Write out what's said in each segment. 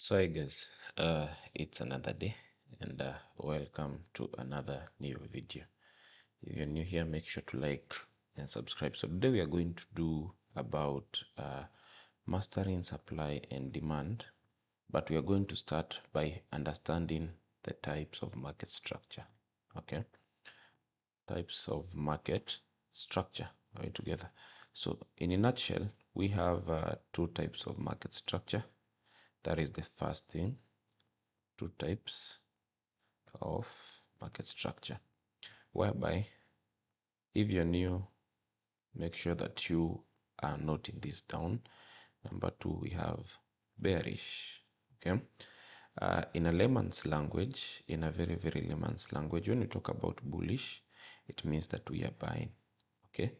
So I guess it's another day and welcome to another new video. If you're new here, make sure to like and subscribe. So today we are going to do about mastering supply and demand, but we are going to start by understanding the types of market structure. Okay, types of market structure are we together. So in a nutshell, we have two types of market structure. That is the first thing. Two types of market structure, whereby if you're new, make sure that you are noting this down. Number two, we have bearish. Okay, in a layman's language, in a very layman's language, when we talk about bullish, it means that we are buying. Okay,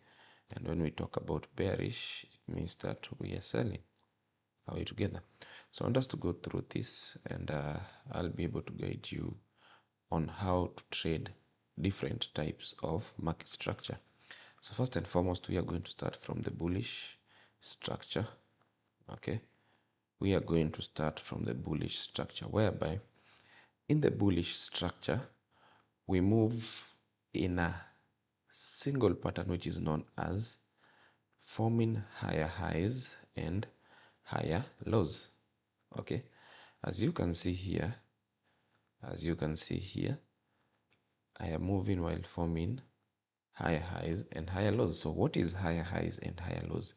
and when we talk about bearish, it means that we are selling. Are we together? So I want us to go through this, and I'll be able to guide you on how to trade different types of market structure. So first and foremost, we are going to start from the bullish structure. Okay, we are going to start from the bullish structure, whereby in the bullish structure we move in a single pattern which is known as forming higher highs and higher lows. Okay, as you can see here, I am moving while forming higher highs and higher lows. So what is higher highs and higher lows?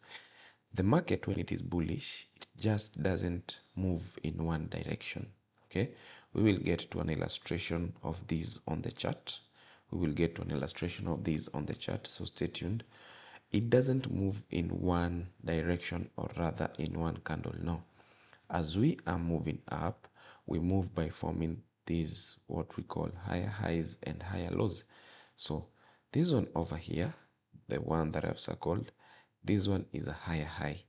The market, when it is bullish, it just doesn't move in one direction. Okay, we will get to an illustration of these on the chart. So stay tuned. It doesn't move in one direction, or rather in one candle. No, as we are moving up, we move by forming these what we call higher highs and higher lows. So this one over here, the one that I've circled, this one is a higher high,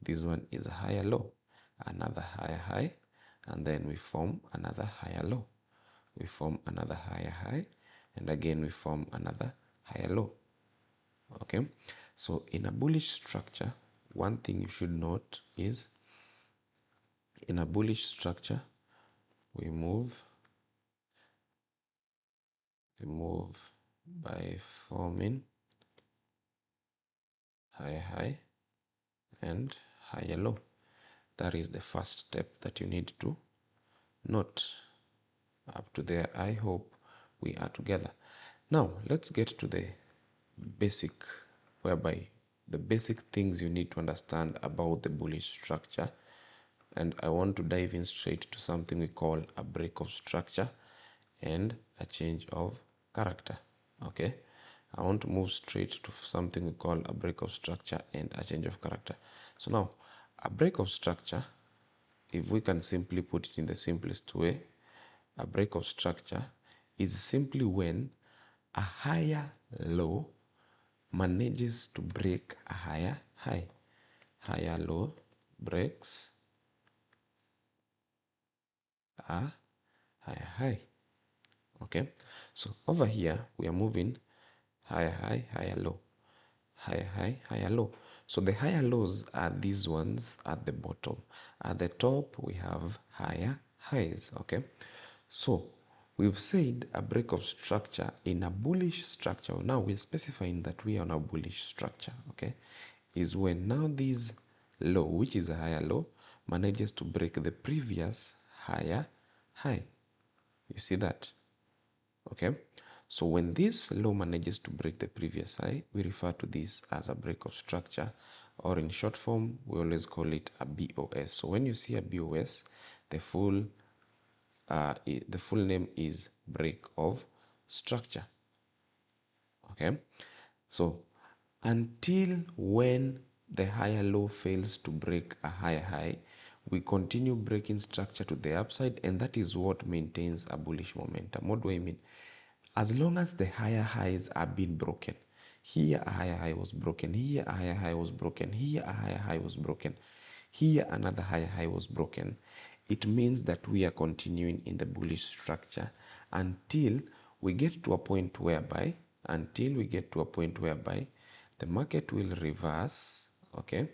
this one is a higher low, another higher high, and then we form another higher low, we form another higher high, and again we form another higher low. Okay, so in a bullish structure, one thing you should note is in a bullish structure we move by forming higher high and higher low. That is the first step that you need to note. Up to there, I hope we are together. Now let's get to the basic, whereby the basic things you need to understand about the bullish structure. And I want to dive in straight to something we call a break of structure and a change of character. Okay, I want to move straight to something we call a break of structure and a change of character. So now, a break of structure, if we can simply put it in the simplest way, a break of structure is simply when a higher low manages to break a higher high. Higher low breaks a higher high. Okay, so over here we are moving higher high, higher low, higher high, higher low. So the higher lows are these ones at the bottom. At the top we have higher highs. Okay, so we've said a break of structure in a bullish structure. Now we're specifying that we are on a bullish structure. Okay, is when now this low, which is a higher low, manages to break the previous higher high. You see that? Okay, so when this low manages to break the previous high, we refer to this as a break of structure, or in short form we always call it a BOS. So when you see a BOS, the full name is break of structure. Okay, so until when the higher low fails to break a higher high, we continue breaking structure to the upside, and that is what maintains a bullish momentum. What do I mean? As long as the higher highs are being broken, here a higher high was broken, here a higher high was broken, here a higher high was broken, here another higher high was broken, it means that we are continuing in the bullish structure until we get to a point whereby the market will reverse. Okay,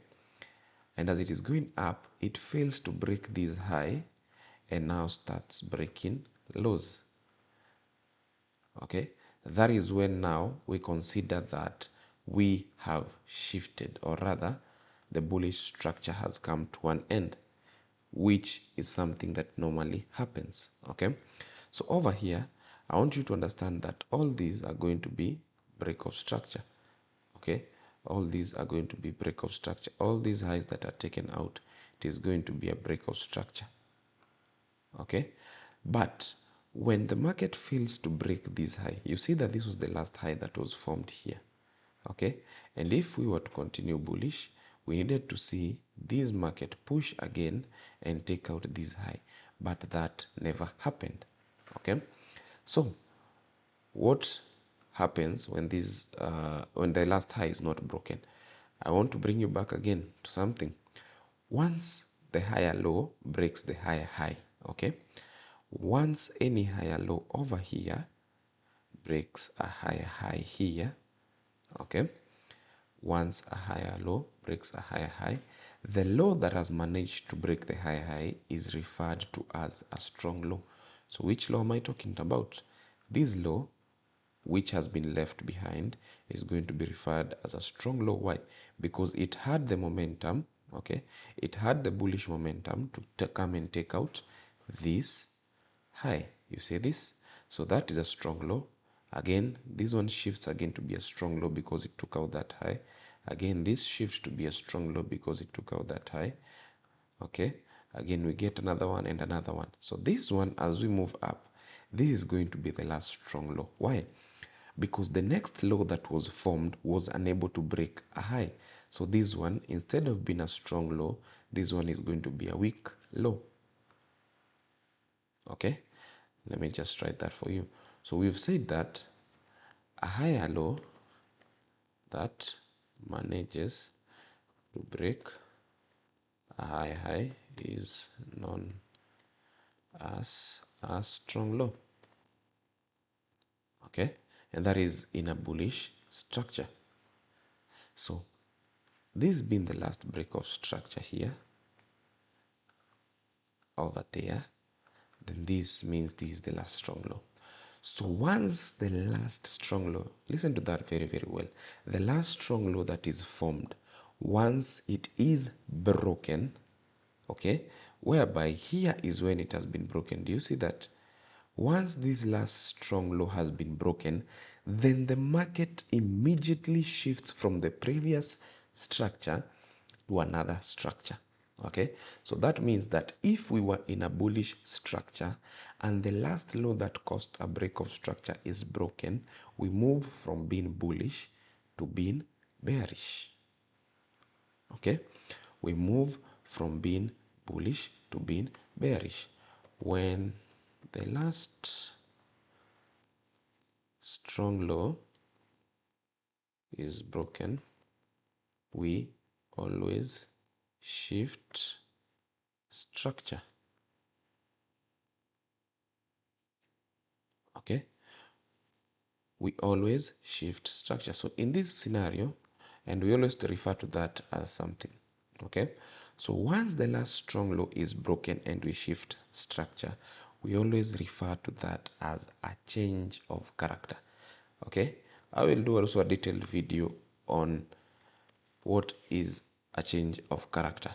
And as it is going up, it fails to break this high and now starts breaking lows. Okay, that is when now we consider that we have shifted, or rather the bullish structure has come to an end, which is something that normally happens. Okay, so over here I want you to understand that all these are going to be break of structure. Okay, all these are going to be break of structure. All these highs that are taken out, it is going to be a break of structure. Okay, but when the market fails to break this high, you see that this was the last high that was formed here. Okay, and if we were to continue bullish, we needed to see this market push again and take out this high, but that never happened. Okay, so what happens when when the last high is not broken? I want to bring you back again to something. Once the higher low breaks the higher high, okay, once any higher low over here breaks a higher high here, okay, once a higher low breaks a higher high, the low that has managed to break the higher high is referred to as a strong low. So which low am I talking about? This low, which has been left behind, is going to be referred as a strong low. Why? Because it had the momentum, okay, it had the bullish momentum to come and take out this high. You see this? So that is a strong low. Again, this one shifts again to be a strong low because it took out that high. Again, this shifts to be a strong low because it took out that high. Okay, again we get another one and another one. So this one, as we move up, this is going to be the last strong low. Why? Because the next low that was formed was unable to break a high. So this one, instead of being a strong low, this one is going to be a weak low. Okay, let me just write that for you. So we've said that a higher low that manages to break a high high is known as a strong low. Okay, and that is in a bullish structure. So this being the last break of structure here, over there, then this means this is the last strong low. So once the last strong low, listen to that very, very well. The last strong low that is formed, once it is broken, okay, whereby here is when it has been broken. Do you see that? Once this last strong low has been broken, then the market immediately shifts from the previous structure to another structure. Okay, so that means that if we were in a bullish structure and the last low that caused a break of structure is broken, we move from being bullish to being bearish. Okay, we move from being bullish to being bearish. When the last strong low is broken, we always shift structure. Okay, we always shift structure. So in this scenario, and we always refer to that as something. Okay, so once the last strong low is broken and we shift structure, we always refer to that as a change of character. Okay, I will do also a detailed video on what is a change of character.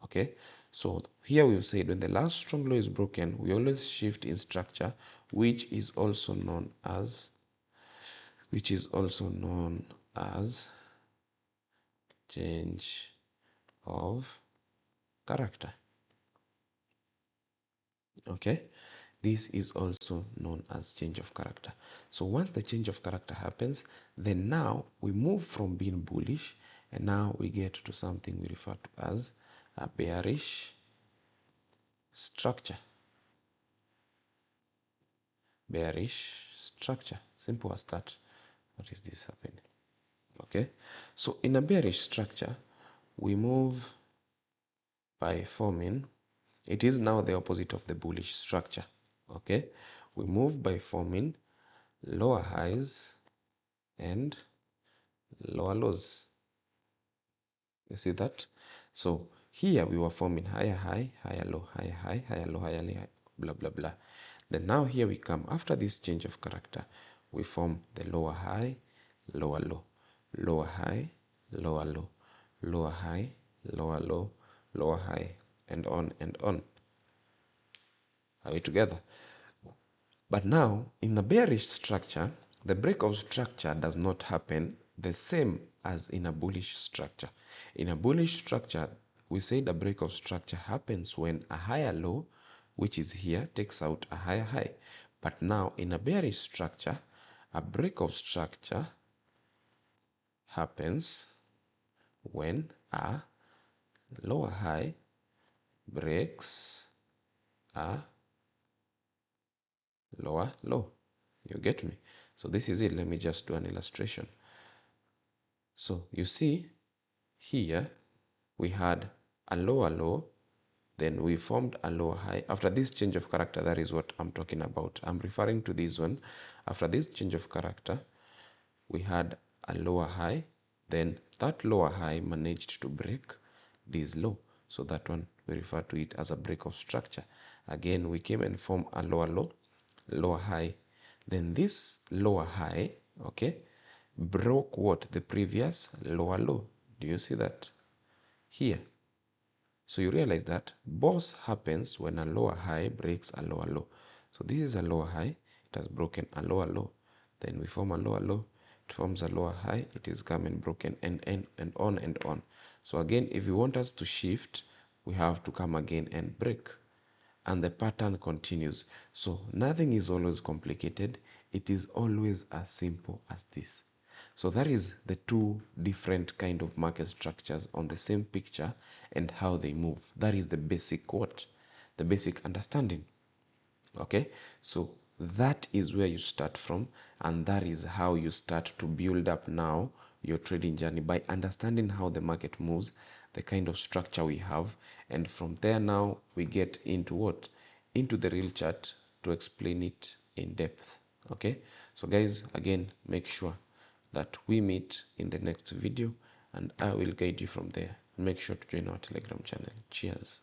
Okay, so here we've said when the last strong low is broken, we always shift in structure, which is also known as change of character. Okay, this is also known as change of character. So once the change of character happens, then now we move from being bullish and now we get to something we refer to as a bearish structure. Bearish structure, simple as that. What is this happening? Okay, so in a bearish structure, we move by forming, it is now the opposite of the bullish structure. Okay, we move by forming lower highs and lower lows. You see that? So here we were forming higher high, higher low, higher high, higher low, higher low, blah blah blah. Then now here we come, after this change of character, we form the lower high, lower low, lower high, lower low, lower high, lower low, lower high, and on and on. Are we together? But now, in a bearish structure, the break of structure does not happen the same as in a bullish structure. In a bullish structure, we say the break of structure happens when a higher low, which is here, takes out a higher high. But now, in a bearish structure, a break of structure happens when a lower high breaks a lower low. You get me? So this is it. Let me just do an illustration. So you see here we had a lower low, then we formed a lower high. After this change of character, that is what I'm talking about. I'm referring to this one. After this change of character, we had a lower high, then that lower high managed to break this low. So that one, we refer to it as a break of structure. Again, we came and formed a lower low, lower high. Then this lower high, okay, broke what? The previous lower low. Do you see that? Here. So you realize that both happens when a lower high breaks a lower low. So this is a lower high, it has broken a lower low. Then we form a lower low, it forms a lower high, it is coming broken and on and on. So again, if you want us to shift, we have to come again and break. And the pattern continues. So nothing is always complicated. It is always as simple as this. So that is the two different kind of market structures on the same picture and how they move. That is the basic what? The basic understanding. Okay, so that is where you start from, and that is how you start to build up now your trading journey by understanding how the market moves, the kind of structure we have, and from there now we get into what? Into the real chart to explain it in depth. Okay, so guys, again, make sure that we meet in the next video and I will guide you from there. Make sure to join our Telegram channel. Cheers.